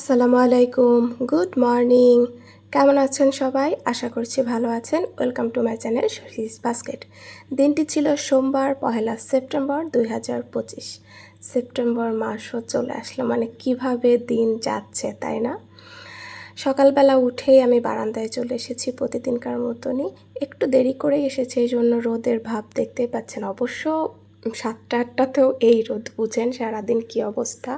আসসালামু আলাইকুম, good morning. কেমন আছেন সবাই? আশা করছি ভালো আছেন। Welcome to my channel Shashi's basket. দিনটি ছিল সোমবার, 1 সেপ্টেম্বর 2025। সেপ্টেম্বর মাসও চলে আসলো, মানে কিভাবে দিন যাচ্ছে তাই না? সকালবেলা উঠেই আমি বারান্দায় চলে এসেছি প্রতিদিনকার মতনই। একটু দেরি করেই এসেছি, এই জন্য রোদের ভাব দেখতেই পাচ্ছেন। অবশ্য 7টা-8টাতেও এই রোদ, বুঝেন সারাদিন কী অবস্থা।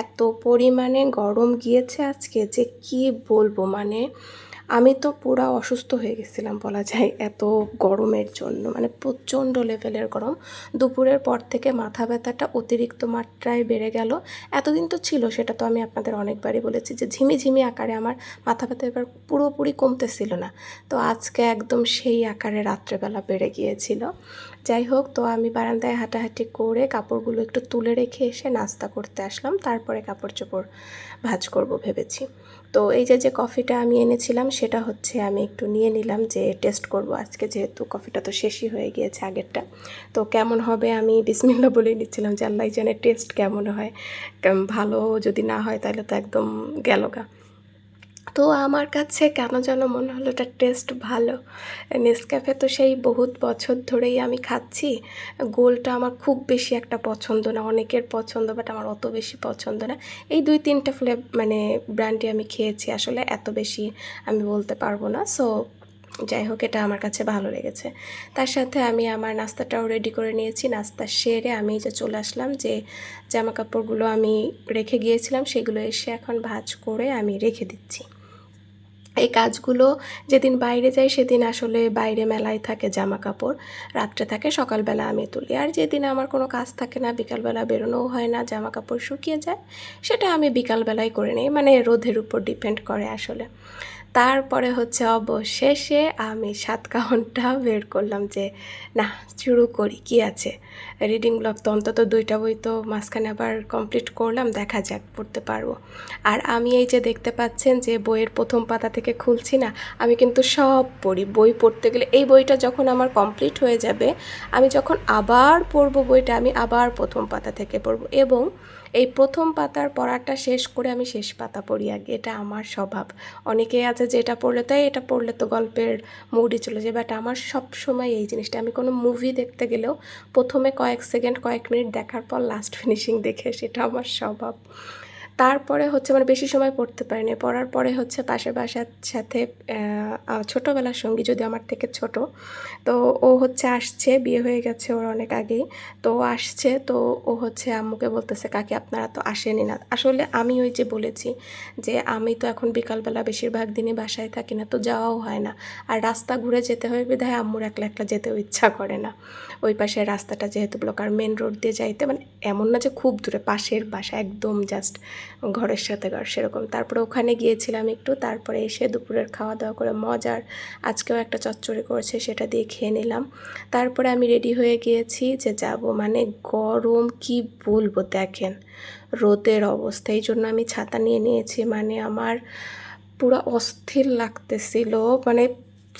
এত পরিমাণে গরম গিয়েছে আজকে যে কি বলবো, মানে আমি তো পুরা অসুস্থ হয়ে গেছিলাম বলা যায় এত গরমের জন্য, মানে প্রচণ্ড লেভেলের গরম। দুপুরের পর থেকে মাথা ব্যথাটা অতিরিক্ত মাত্রায় বেড়ে গেল। এতদিন তো ছিল, সেটা তো আমি আপনাদের অনেকবারই বলেছি যে ঝিমিঝিমি আকারে আমার মাথা ব্যথা এবার পুরোপুরি কমতেছিল না। তো আজকে একদম সেই আকারে রাত্রেবেলা বেড়ে গিয়েছিল। যাই হোক, তো আমি বারান্দায় হাঁটাহাঁটি করে কাপড়গুলো একটু তুলে রেখে এসে নাস্তা করতে আসলাম, তারপরে কাপড় চোপড় ভাঁজ করব ভেবেছি। তো এই যে কফিটা আমি এনেছিলাম সেটা হচ্ছে আমি একটু নিয়ে নিলাম যে টেস্ট করব আজকে, যেহেতু কফিটা তো শেষই হয়ে গিয়েছে আগেরটা। তো কেমন হবে আমি বিসমিল্লাহ বলেই নিচ্ছিলাম যে আল্লাহ জানে টেস্ট কেমন হয়। ভালো যদি না হয় তাহলে তো একদম গেলগা। তো আমার কাছে কেন যেন মনে হলো এটার টেস্ট ভালো। নেসক্যাফে তো সেই বহুত বছর ধরেই আমি খাচ্ছি। গোলটা আমার খুব বেশি একটা পছন্দ না, অনেকের পছন্দ, বাট আমার অত বেশি পছন্দ না। এই 2-3টা মানে ব্র্যান্ডই আমি খেয়েছি, আসলে এত বেশি আমি বলতে পারবো না। সো যাই হোক, এটা আমার কাছে ভালো লেগেছে। তার সাথে আমি আমার নাস্তাটাও রেডি করে নিয়েছি। নাস্তা সেরে আমি যে চলে আসলাম, যে জামা কাপড়গুলো আমি রেখে গিয়েছিলাম সেগুলো এসে এখন ভাঁজ করে আমি রেখে দিচ্ছি। এই কাজগুলো যেদিন বাইরে যাই সেদিন আসলে বাইরে মেলায় থাকে জামা কাপড়, রাত্রে থাকে, সকালবেলা আমি তুলি। আর যেদিন আমার কোনো কাজ থাকে না, বিকালবেলা বেরোনোও হয় না, জামা কাপড় শুকিয়ে যায়, সেটা আমি বিকালবেলায় করে নিই, মানে রোদের উপর ডিপেন্ড করে আসলে। তারপরে হচ্ছে অবশেষে আমি 7 কাউন্টটা বের করলাম যে না, শুরু করি, কি আছে। রিডিং ব্লক তো অন্তত 2টা বই তো মাঝখানে আবার কমপ্লিট করলাম, দেখা যাক পড়তে পারবো। আর আমি এই যে দেখতে পাচ্ছেন যে বইয়ের প্রথম পাতা থেকে খুলছি না, আমি কিন্তু সব পড়ি। বই পড়তে গেলে এই বইটা যখন আমার কমপ্লিট হয়ে যাবে, আমি যখন আবার পড়বো বইটা, আমি আবার প্রথম পাতা থেকে পড়বো, এবং এই প্রথম পাতার পড়াটা শেষ করে আমি শেষ পাতা পড়ি আগে। এটা আমার স্বভাব। অনেকেই আছে যে এটা পড়লে তাই, এটা পড়লে তো গল্পের মুডই চলে যায়, বাট আমার সব সময় এই জিনিসটা, আমি কোনো মুভি দেখতে গেলেও প্রথমে কয়েক সেকেন্ড কয়েক মিনিট দেখার পর লাস্ট ফিনিশিং দেখে, সেটা আমার স্বভাব। তারপরে হচ্ছে মানে বেশি সময় পড়তে পারিনি। পড়ার পরে হচ্ছে পাশের বাসার সাথে ছোটোবেলার সঙ্গী, যদি আমার থেকে ছোট, তো ও হচ্ছে আসছে, বিয়ে হয়ে গেছে ওর অনেক আগেই। তো ও আসছে, তো ও হচ্ছে আম্মুকে বলতেছে কাকি আপনারা তো আসেনি না। আসলে আমি ওই যে বলেছি যে আমি তো এখন বিকালবেলা বেশিরভাগ দিনই বাসায় থাকি না, তো যাওয়াও হয় না। আর রাস্তা ঘুরে যেতে হয় বিধায় আম্মুর একলা একলা যেতেও ইচ্ছা করে না। ওই পাশের রাস্তাটা যেহেতু ব্লক, আর মেন রোড দিয়ে যাইতে মানে এমন না যে খুব দূরে, পাশের বাসা একদম জাস্ট ঘরের সাথে ঘর সেরকম। তারপরে ওখানে গিয়েছিলাম একটু, তারপরে এসে দুপুরের খাওয়া দাওয়া করে মজার আজকেও একটা চচ্চড়ি করেছে, সেটা দিয়ে খেয়ে নিলাম। তারপরে আমি রেডি হয়ে গিয়েছি যে যাব, মানে গরম কি বলবো, দেখেন রোদের অবস্থা। এই জন্য আমি ছাতা নিয়ে নিয়েছি, মানে আমার পুরো অস্থির লাগতেছিল, মানে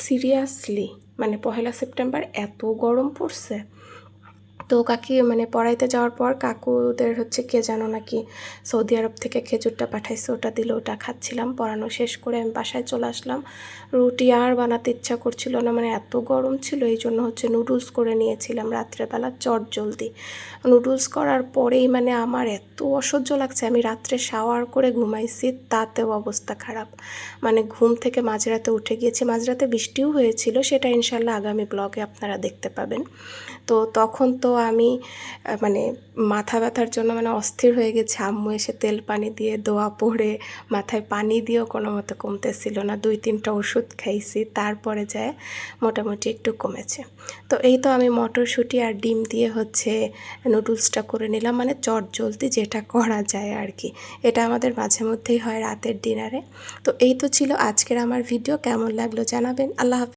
সিরিয়াসলি, মানে 1 সেপ্টেম্বর এত গরম পড়ছে। তো কাকি মানে পড়াইতে যাওয়ার পর কাকুদের হচ্ছে কে জানো নাকি সৌদি আরব থেকে খেজুরটা পাঠাইছে, ওটা দিল, ওটা খাচ্ছিলাম। পড়ানো শেষ করে আমি বাসায় চলে আসলাম। রুটি আর বানাতে ইচ্ছা করছিল না, মানে এত গরম ছিল। এই জন্য হচ্ছে নুডলস করে নিয়েছিলাম রাত্রেবেলা চটজলদি। নুডলস করার পরেই মানে আমার এত অসহ্য লাগছে, আমি রাত্রে শাওয়ার করে ঘুমাইছি, তাতেও অবস্থা খারাপ। মানে ঘুম থেকে মাঝরাতে উঠে গিয়েছি, মাঝরাতে বৃষ্টিও হয়েছিল, সেটা ইনশাল্লাহ আগামী ব্লগে আপনারা দেখতে পাবেন। তো তখন তো আমি মানে মাথা ব্যথার জন্য মানে অস্থির হয়ে গেছে। আম্মু এসে তেল পানি দিয়ে দোয়া পড়ে মাথায় পানি দিয়েও কোনো মতো কমতেছিল না। 2-3টা ওষুধ খাইছি, তারপরে যায় মোটামুটি একটু কমেছে। তো এই তো আমি মটরশুঁটি আর ডিম দিয়ে হচ্ছে নুডলসটা করে নিলাম, মানে চটজলদি যেটা করা যায় আর কি। এটা আমাদের মাঝে মধ্যেই হয় রাতের ডিনারে। তো এই তো ছিল আজকের আমার ভিডিও, কেমন লাগলো জানাবেন। আল্লাহ হাফেজ।